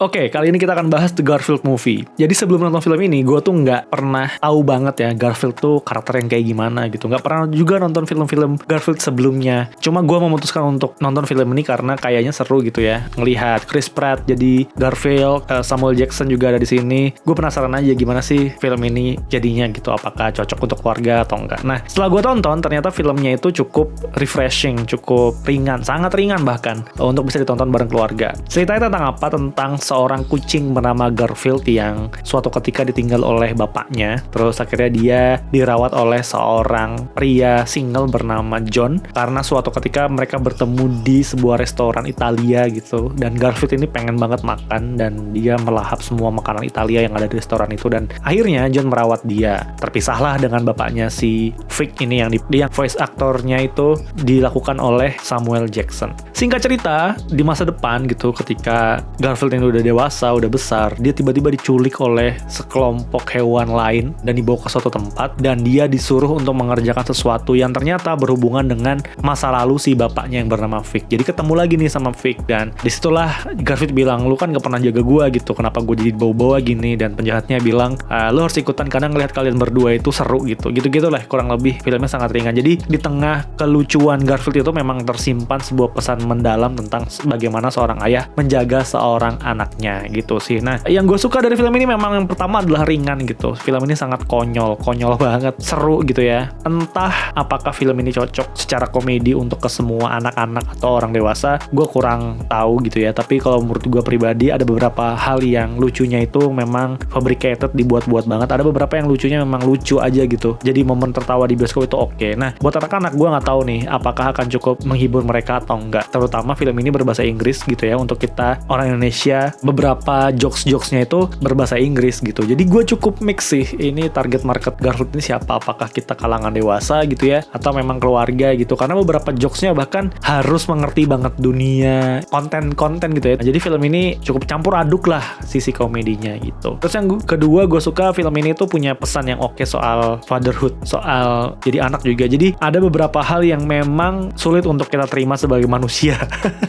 Oke, kali ini kita akan bahas The Garfield Movie. Jadi sebelum nonton film ini, gue tuh nggak pernah tahu banget ya Garfield tuh karakter yang kayak gimana gitu. Nggak pernah juga nonton film-film Garfield sebelumnya. Cuma gue memutuskan untuk nonton film ini karena kayaknya seru gitu ya. Ngelihat Chris Pratt jadi Garfield, Samuel Jackson juga ada di sini. Gue penasaran aja gimana sih film ini jadinya gitu. Apakah cocok untuk keluarga atau enggak. Nah, setelah gue tonton, ternyata filmnya itu cukup refreshing, cukup ringan, sangat ringan bahkan untuk bisa ditonton bareng keluarga. Ceritanya tentang apa? Tentang seorang kucing bernama Garfield yang suatu ketika ditinggal oleh bapaknya. Terus akhirnya dia dirawat oleh seorang pria single bernama John. Karena suatu ketika mereka bertemu di sebuah restoran Italia gitu. Dan Garfield ini pengen banget makan dan dia melahap semua makanan Italia yang ada di restoran itu. Dan akhirnya John merawat dia. Terpisahlah dengan bapaknya si Vic ini yang voice aktornya itu dilakukan oleh Samuel Jackson. Singkat cerita, di masa depan gitu ketika Garfield ini udah dewasa, udah besar, dia tiba-tiba diculik oleh sekelompok hewan lain dan dibawa ke suatu tempat dan dia disuruh untuk mengerjakan sesuatu yang ternyata berhubungan dengan masa lalu si bapaknya yang bernama Vic. Jadi ketemu lagi nih sama Vic dan disitulah Garfield bilang, lu kan gak pernah jaga gua gitu, kenapa gua jadi bawa-bawa gini, dan penjahatnya bilang, lu harus ikutan karena ngelihat kalian berdua itu seru gitu. Gitu-gitu lah kurang lebih, filmnya sangat ringan. Jadi di tengah kelucuan Garfield itu memang tersimpan sebuah pesan mendalam tentang bagaimana seorang ayah menjaga seorang anaknya gitu sih. Nah, yang gue suka dari film ini memang yang pertama adalah ringan gitu. Film ini sangat konyol banget, seru gitu ya. Entah apakah film ini cocok secara komedi untuk ke semua anak-anak atau orang dewasa, gue kurang tahu gitu ya. Tapi kalau menurut gue pribadi ada beberapa hal yang lucunya itu memang fabricated, dibuat-buat banget. Ada beberapa yang lucunya memang lucu aja gitu. Jadi momen tertawa di bioskop itu oke. Nah, buat anak-anak gue nggak tahu nih apakah akan cukup menghibur mereka atau enggak. Terutama film ini berbahasa Inggris gitu ya, untuk kita orang Indonesia. Beberapa jokes-jokesnya itu berbahasa Inggris gitu. Jadi gue cukup mix sih. Ini target market Garfield ini siapa? Apakah kita kalangan dewasa gitu ya, atau memang keluarga gitu? Karena beberapa jokesnya bahkan harus mengerti banget dunia konten gitu ya. Nah, jadi film ini cukup campur aduk lah sisi komedinya gitu. Terus yang kedua, gue suka film ini tuh punya pesan yang oke soal fatherhood, soal jadi anak juga. Jadi ada beberapa hal yang memang sulit untuk kita terima sebagai manusia.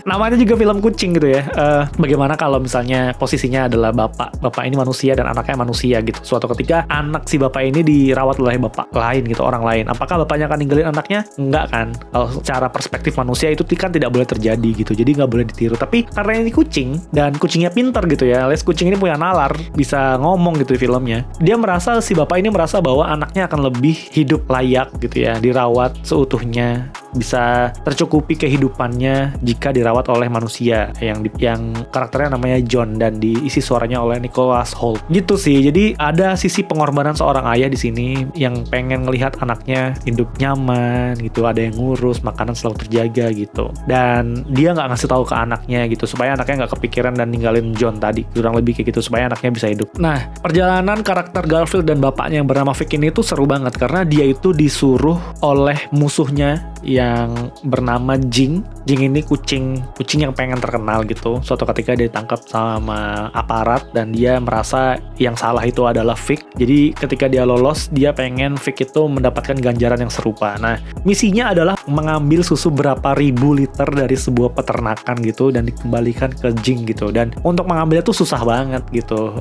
Namanya juga film kucing gitu ya. Bagaimana kalau misalnya posisinya adalah bapak ini manusia dan anaknya manusia gitu. Suatu ketika anak si bapak ini dirawat oleh bapak lain gitu, orang lain. Apakah bapaknya akan ninggalin anaknya? Enggak kan. Kalau secara perspektif manusia itu kan tidak boleh terjadi gitu. Jadi nggak boleh ditiru. Tapi karena ini kucing dan kucingnya pintar gitu ya. Alias kucing ini punya nalar, bisa ngomong gitu di filmnya. Si bapak ini merasa bahwa anaknya akan lebih hidup layak gitu ya, dirawat seutuhnya, bisa tercukupi kehidupannya jika dirawat oleh manusia yang karakternya namanya John dan diisi suaranya oleh Nicholas Hoult gitu sih. Jadi ada sisi pengorbanan seorang ayah di sini yang pengen ngelihat anaknya hidup nyaman gitu, ada yang ngurus, makanan selalu terjaga gitu, dan dia nggak ngasih tahu ke anaknya gitu supaya anaknya nggak kepikiran dan ninggalin John tadi, kurang lebih kayak gitu, supaya anaknya bisa hidup. Nah, perjalanan karakter Garfield dan bapaknya yang bernama Vic ini tuh seru banget karena dia itu disuruh oleh musuhnya yang bernama Jing. Jing ini kucing yang pengen terkenal gitu. Suatu ketika dia ditangkap sama aparat dan dia merasa yang salah itu adalah Vic. Jadi ketika dia lolos, dia pengen Vic itu mendapatkan ganjaran yang serupa. Nah, misinya adalah mengambil susu berapa ribu liter dari sebuah peternakan gitu dan dikembalikan ke Jing gitu. Dan untuk mengambilnya tuh susah banget gitu.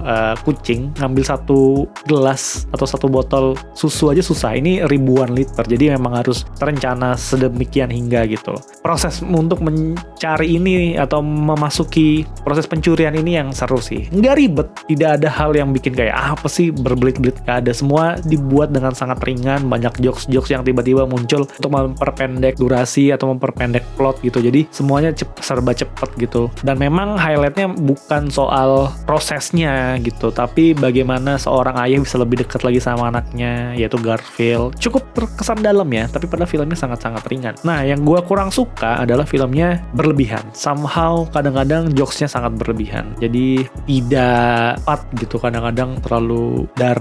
Kucing ngambil satu gelas atau satu botol susu aja susah. Ini ribuan liter. Jadi memang harus terencana sedemikian hingga gitu. Proses untuk mencari ini atau memasuki proses pencurian ini yang seru sih. Nggak ribet, tidak ada hal yang bikin kayak apa sih berbelit-belit, nggak ada. Semua dibuat dengan sangat ringan, banyak jokes-jokes yang tiba-tiba muncul untuk memperpendek durasi atau memperpendek plot gitu. Jadi semuanya serba cepat gitu. Dan memang highlightnya bukan soal prosesnya gitu, tapi bagaimana seorang ayah bisa lebih dekat lagi sama anaknya, yaitu Garfield. Cukup terkesan dalam ya, tapi pada filmnya sangat-sangat ringan. Nah, yang gue kurang suka adalah filmnya berlebihan. Somehow kadang-kadang jokesnya sangat berlebihan. Jadi tidak pas gitu, kadang-kadang terlalu dar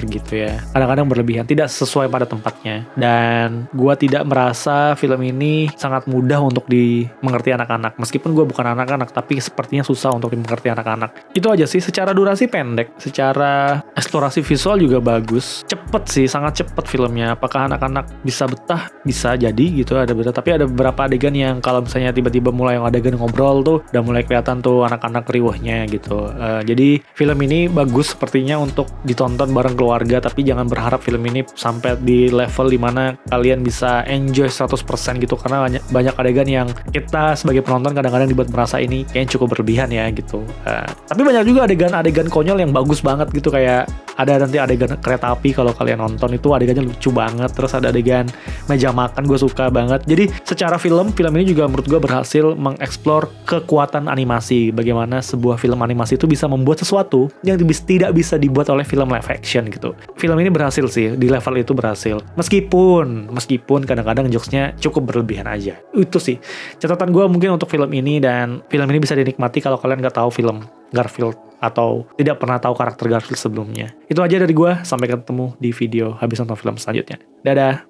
gitu ya. Kadang-kadang berlebihan, tidak sesuai pada tempatnya. Dan gue tidak merasa film ini sangat mudah untuk dimengerti anak-anak. Meskipun gue bukan anak-anak, tapi sepertinya susah untuk dimengerti anak-anak. Itu aja sih, secara durasi pendek, secara eksplorasi visual juga bagus. Cepet sih, sangat cepet filmnya. Apakah anak-anak bisa betah? Bisa jadi. komedi gitu, tapi ada beberapa adegan yang kalau misalnya tiba-tiba mulai adegan ngobrol tuh udah mulai kelihatan tuh anak-anak riwahnya gitu. Jadi film ini bagus sepertinya untuk ditonton bareng keluarga, tapi jangan berharap film ini sampai di level dimana kalian bisa enjoy 100% gitu, karena banyak adegan yang kita sebagai penonton kadang-kadang dibuat merasa ini kayaknya cukup berlebihan ya gitu. Tapi banyak juga adegan-adegan konyol yang bagus banget gitu, kayak ada nanti adegan kereta api kalau kalian nonton itu adegannya lucu banget. Terus ada adegan meja makan, gue suka banget. Jadi secara film ini juga menurut gue berhasil mengeksplor kekuatan animasi, bagaimana sebuah film animasi itu bisa membuat sesuatu yang tidak bisa dibuat oleh film live action gitu. Film ini berhasil sih, di level itu berhasil. Meskipun kadang-kadang jokesnya cukup berlebihan aja. Itu sih catatan gue mungkin untuk film ini, dan film ini bisa dinikmati kalau kalian nggak tahu film Garfield atau tidak pernah tahu karakter Garfield sebelumnya. Itu aja dari gue, sampai ketemu di video habis nonton film selanjutnya. Dadah!